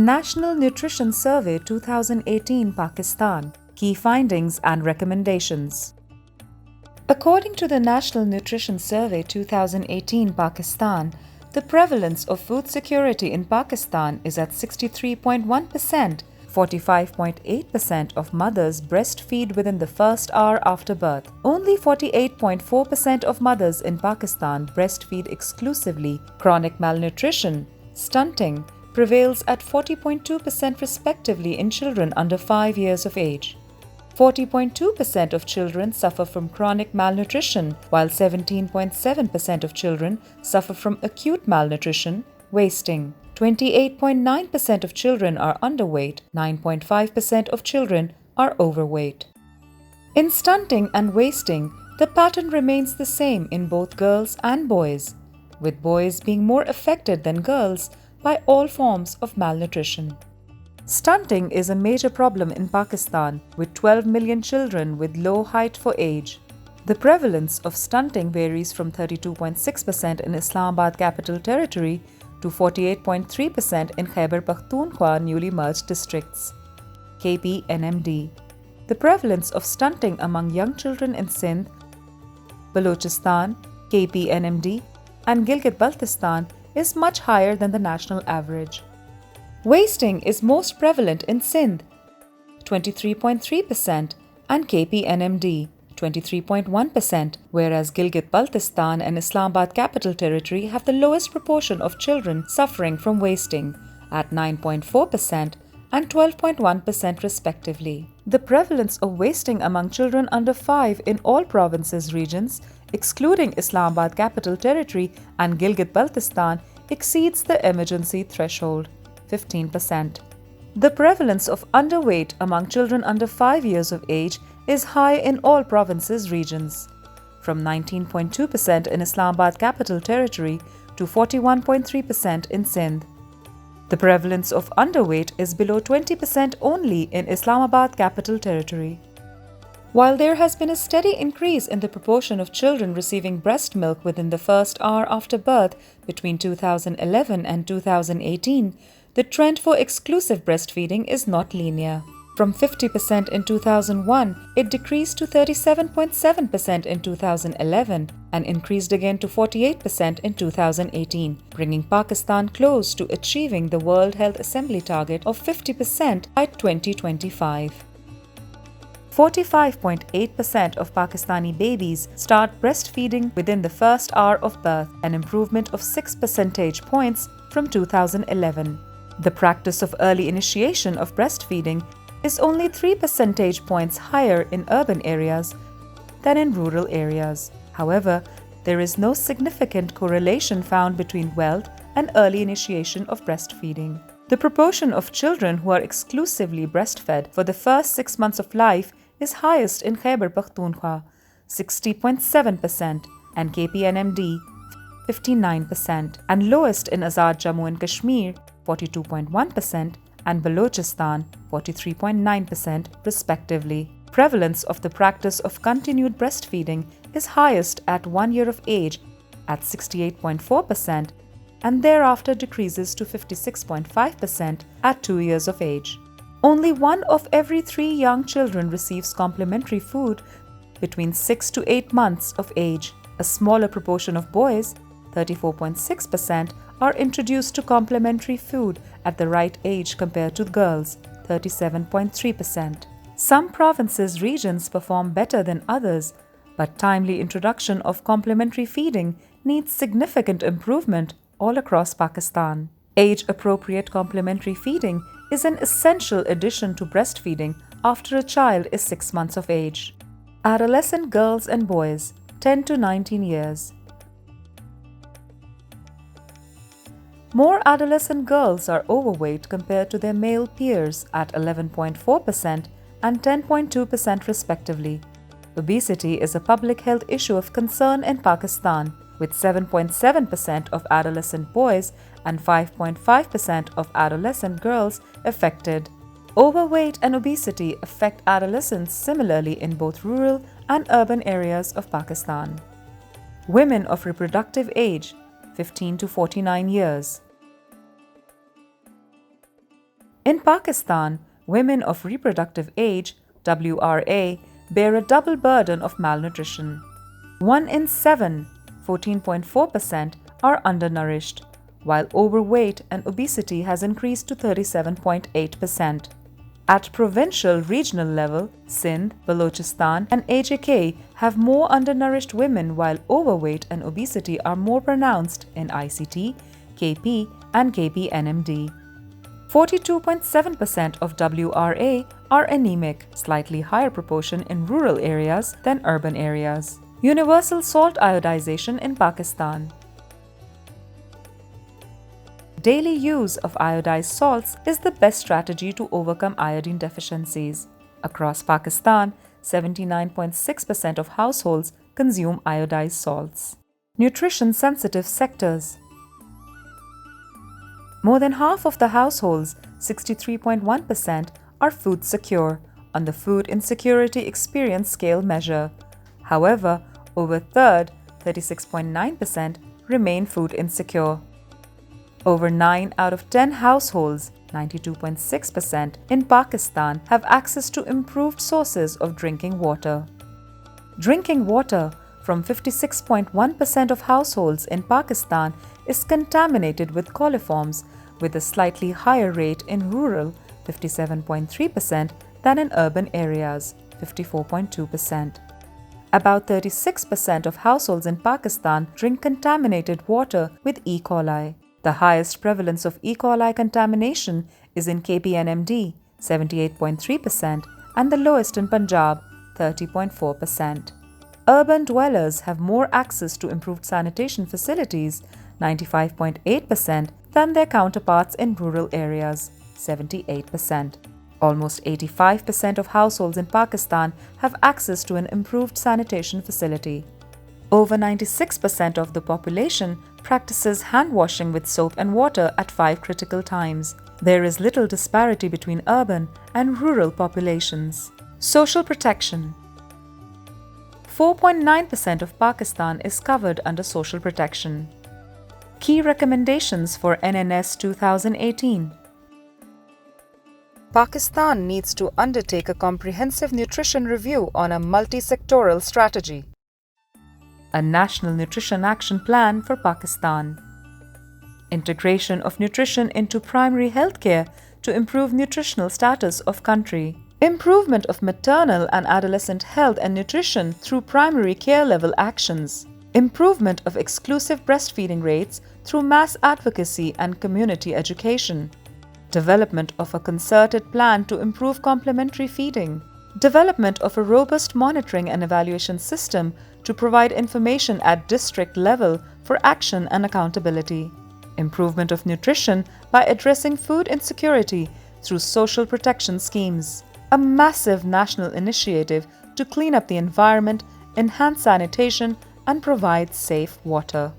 National Nutrition Survey 2018 Pakistan. Key findings and recommendations. According to the National Nutrition Survey 2018 Pakistan, the prevalence of food security in Pakistan is at 63.1%. 45.8% of mothers breastfeed within the first hour after birth. Only 48.4% of mothers in Pakistan breastfeed exclusively. Chronic malnutrition, stunting, prevails at 40.2% respectively in children under 5 years of age. 40.2% of children suffer from chronic malnutrition, while 17.7% of children suffer from acute malnutrition, wasting. 28.9% of children are underweight, 9.5% of children are overweight. In stunting and wasting, the pattern remains the same in both girls and boys, with boys being more affected than girls by all forms of malnutrition. Stunting is a major problem in Pakistan, with 12 million children with low height for age. The prevalence of stunting varies from 32.6% in Islamabad Capital Territory to 48.3% in Khyber Pakhtunkhwa newly merged districts. KPNMD. The prevalence of stunting among young children in Sindh, Balochistan, KPNMD, and Gilgit-Baltistan is much higher than the national average. Wasting is most prevalent in Sindh, 23.3%, and KPNMD, 23.1%, whereas Gilgit-Baltistan and Islamabad Capital Territory have the lowest proportion of children suffering from wasting, at 9.4% and 12.1% respectively. The prevalence of wasting among children under 5 in all provinces regions, excluding Islamabad Capital Territory and Gilgit-Baltistan, exceeds the emergency threshold, 15%. The prevalence of underweight among children under 5 years of age is high in all provinces regions, from 19.2% in Islamabad Capital Territory to 41.3% in Sindh. The prevalence of underweight is below 20% only in Islamabad Capital Territory. While there has been a steady increase in the proportion of children receiving breast milk within the first hour after birth between 2011 and 2018, the trend for exclusive breastfeeding is not linear. From 50% in 2001, it decreased to 37.7% in 2011 and increased again to 48% in 2018, bringing Pakistan close to achieving the World Health Assembly target of 50% by 2025. 45.8% of Pakistani babies start breastfeeding within the first hour of birth, an improvement of 6 percentage points from 2011. The practice of early initiation of breastfeeding is only 3 percentage points higher in urban areas than in rural areas. However, there is no significant correlation found between wealth and early initiation of breastfeeding. The proportion of children who are exclusively breastfed for the first 6 months of life is highest in Khyber Pakhtunkhwa, 60.7%, and KPNMD, 59%, and lowest in Azad Jammu and Kashmir, 42.1%, and Balochistan, 43.9%, respectively. Prevalence of the practice of continued breastfeeding is highest at 1 year of age at 68.4% and thereafter decreases to 56.5% at 2 years of age. Only 1 of every 3 young children receives complementary food between 6 to 8 months of age. A smaller proportion of boys, 34.6%, are introduced to complementary food at the right age compared to girls, 37.3%. Some provinces' regions perform better than others, but timely introduction of complementary feeding needs significant improvement all across Pakistan. Age-appropriate complementary feeding is an essential addition to breastfeeding after a child is 6 months of age. Adolescent girls and boys, 10 to 19 years. More adolescent girls are overweight compared to their male peers at 11.4% and 10.2% respectively. Obesity is a public health issue of concern in Pakistan, with 7.7% of adolescent boys and 5.5% of adolescent girls affected. Overweight and obesity affect adolescents similarly in both rural and urban areas of Pakistan. Women of reproductive age, 15 to 49 years. In Pakistan, women of reproductive age, WRA, bear a double burden of malnutrition. 1 in 7, 14.4%, are undernourished, while overweight and obesity has increased to 37.8%. At provincial regional level, Sindh, Balochistan, and AJK have more undernourished women, while overweight and obesity are more pronounced in ICT, KP, and KPNMD. 42.7% of WRA are anemic, slightly higher proportion in rural areas than urban areas. Universal salt iodization in Pakistan. Daily use of iodized salts is the best strategy to overcome iodine deficiencies. Across Pakistan, 79.6% of households consume iodized salts. Nutrition-sensitive sectors. More than half of the households, 63.1%, are food secure on the Food Insecurity Experience Scale measure. However, over a third, 36.9%, remain food insecure. Over 9 out of 10 households, 92.6%, in Pakistan have access to improved sources of drinking water. Drinking water from 56.1% of households in Pakistan is contaminated with coliforms, with a slightly higher rate in rural, 57.3%, than in urban areas, 54.2%. About 36% of households in Pakistan drink contaminated water with E. coli. The highest prevalence of E. coli contamination is in KPNMD, 78.3%, and the lowest in Punjab, 30.4%. Urban dwellers have more access to improved sanitation facilities, 95.8%, than their counterparts in rural areas, 78%. Almost 85% of households in Pakistan have access to an improved sanitation facility. Over 96% of the population practices hand washing with soap and water at 5 critical times. There is little disparity between urban and rural populations. Social protection. 4.9% of Pakistan is covered under social protection. Key recommendations for TNNS 2018. Pakistan needs to undertake a comprehensive nutrition review on a multi-sectoral strategy. A National Nutrition Action Plan for Pakistan. Integration of nutrition into primary healthcare to improve nutritional status of country. Improvement of maternal and adolescent health and nutrition through primary care level actions. Improvement of exclusive breastfeeding rates through mass advocacy and community education. Development of a concerted plan to improve complementary feeding. Development of a robust monitoring and evaluation system to provide information at district level for action and accountability. Improvement of nutrition by addressing food insecurity through social protection schemes. A massive national initiative to clean up the environment, enhance sanitation, and provide safe water.